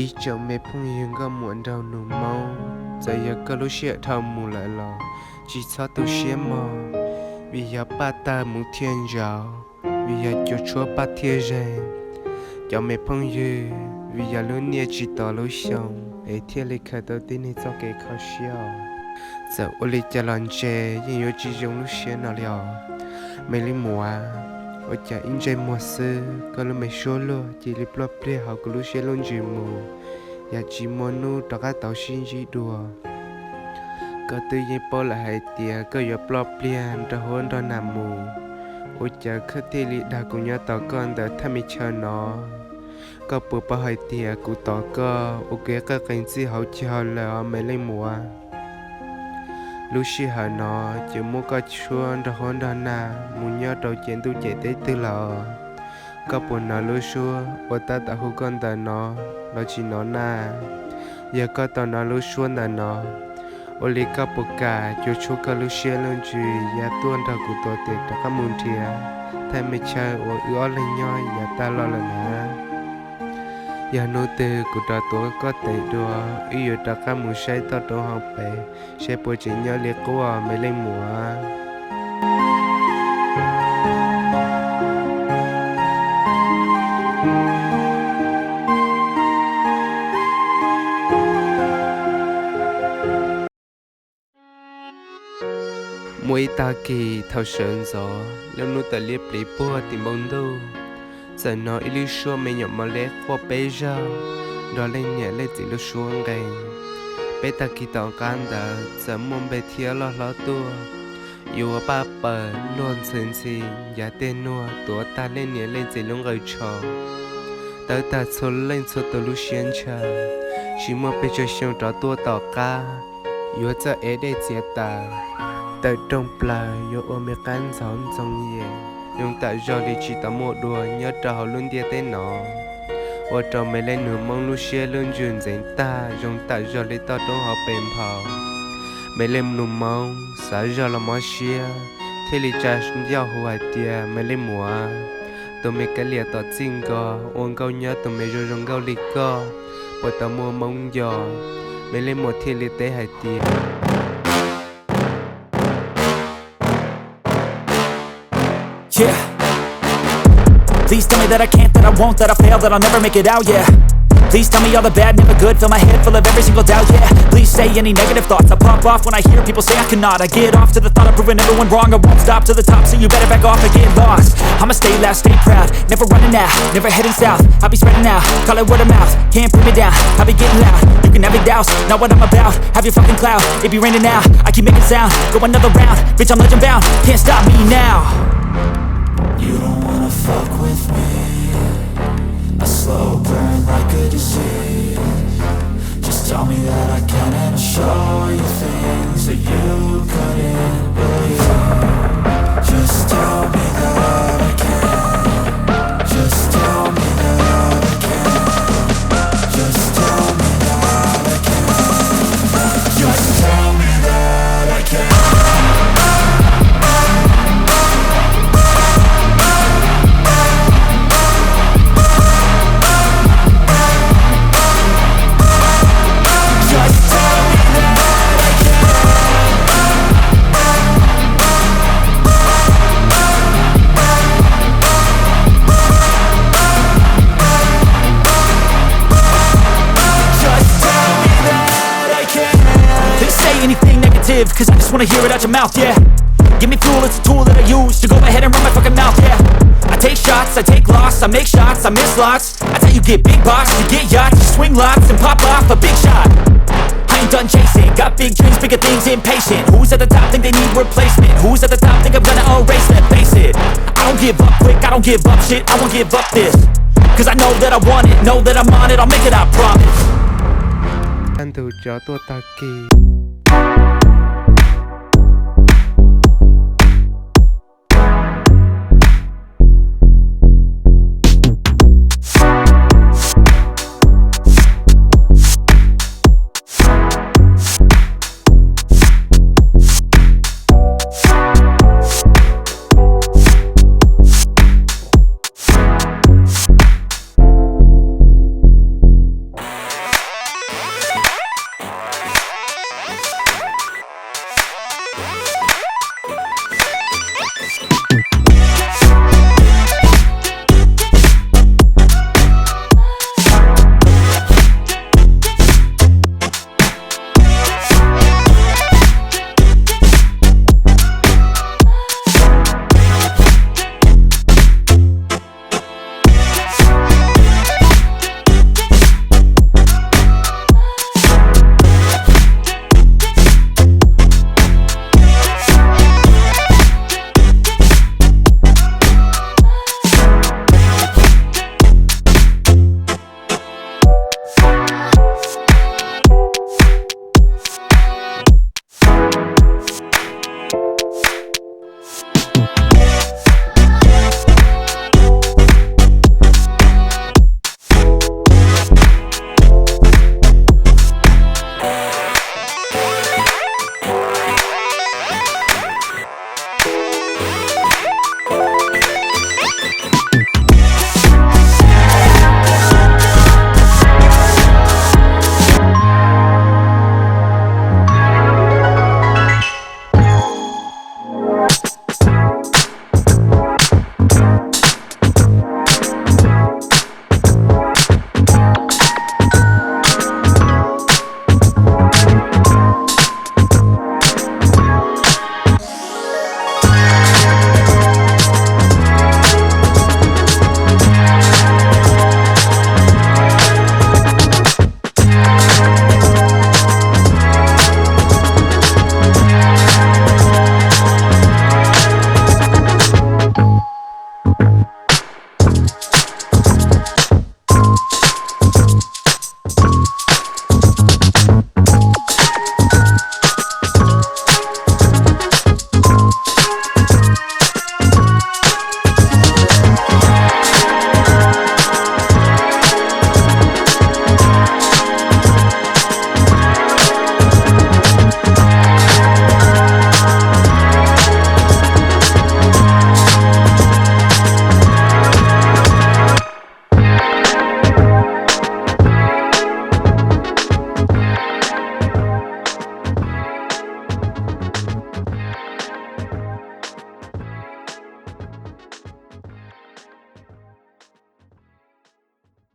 ý cho mẹ phong hiền có muộn đầu nụ mau giờ giờ có lúc xe thầu mù lại lò chỉ sao tôi xe mò vì giờ ba ta muốn thiên giàu vì giờ cho chúa ba thiên rèn cho mẹ phong hiền vì giờ luôn nia chỉ tỏ lối sống để thiên lịch khởi đầu tiên này cho cái khó xíu giờ ô lịch cho lần chè nhưng yo chỉ dùng lúc xe nào liao mẹ đi mua ở chợ in trên mua sữa có lúc mẹ số luôn chỉ đi plop plei họ có lúc xe luôn chỉ mua giờ chỉ mua nu cho các tàu xin chỉ đùa có tự nhiên bỏ lại hai tia có giờ plop plei cho hôn cho nằm mù ở chợ khất thì lịch đã cùng nhau tàu con để tham mi chờ nó có bữa bỏ hai tia cụ tàu có ok có cảnh gì hậu chờ là mẹ lên mua lúc xưa họ nó chỉ muốn có chuông rồi hôn đó na muốn nhớ đầu chuyện tôi chạy tới từ lò có buồn nó lúc xưa ở ta đã hú con ta nó chỉ nó na giờ có tao nó lúc xuân ta nó ở lý có bột cả cho chú có lúc xưa luôn chứ giờ tuôn ra của tôi tiệt đã có muốn thiệt thay mấy chơi ở ứa lên nhoi giờ ta lo là nè giờ nô từ của ta tuổi có thể đùa ý giờ ta có muốn xây tao đồ học về sẽ bồi chỉ nhớ liệt của mấy lên mùa mỗi ta kỳ thao sơn gió lâu nô ta liệp lý bùa tìm bông đâu giờ nó ý xua mẹ nhộm mà lẽ qua bé ra đó lên nhẹ lên chỉ lúc xuống ngày bé ta kỳ tỏ can đã giờ mong bé thia lo tua yêu ba bờ luôn sân si giá tên nua tua ta lên nhẹ lên chỉ lúc ngày trò tới ta số lên số từ lúc xuyên chờ chỉ mong bé cho xong đó tua tỏ ca yêu cho ấy để chia ta tới trong plà yêu ôm mẹ can gión trong nhẹ nhưng tại do đi chỉ tao một đùa nhớ trò luôn đi tên nó và trò mày lên nửa mong lu xe luôn dừng dành ta dùng tại do đi tao trong họ bền phào mày lên nụ mong xã do là món xe thế li cha giao hoài tia mày lên mùa tụi mày cái liệt tọt xin co ôn câu nhớ tụi mày rồi rong câu li co và tao mua mong giò mày lên một thế li tế hai tia. Yeah. Please tell me that I can't, that I won't, that I fail, that I'll never make it out, yeah. Please tell me all the bad, never good, fill my head full of every single doubt, yeah. Please say any negative thoughts, I pop off when I hear people say I cannot. I get off to the thought of proving everyone wrong, I won't stop to the top, so you better back off and get lost. I'ma stay loud, stay proud, never running out, never heading south. I'll be spreading out, call it word of mouth, can't put me down, I'll be getting loud. You can have big doubts, not what I'm about, have your fucking clout, it be raining now, I keep making sound, go another round, bitch I'm legend bound, can't stop me now. You don't wanna fuck with me, a slow burn like a disease. Just tell me that I can and I'll show you things that you couldn't believe. Just tell me that I can. Just tell me that I can. Just tell me that I can. Just tell me that I can. Cause I just wanna hear it out your mouth, yeah. Give me fuel, it's a tool that I use to go ahead and run my fucking mouth, yeah. I take shots, I take loss, I make shots, I miss lots. That's how you get big box, you get yachts, you swing lots and pop off a big shot. I ain't done chasing, got big dreams, bigger things, impatient. Who's at the top think they need replacement? Who's at the top think I'm gonna erase them? Face it, I don't give up quick, I don't give up shit, I won't give up this. Cause I know that I want it, know that I'm on it, I'll make it, I promise. Anh từ cho tôi ta kỳ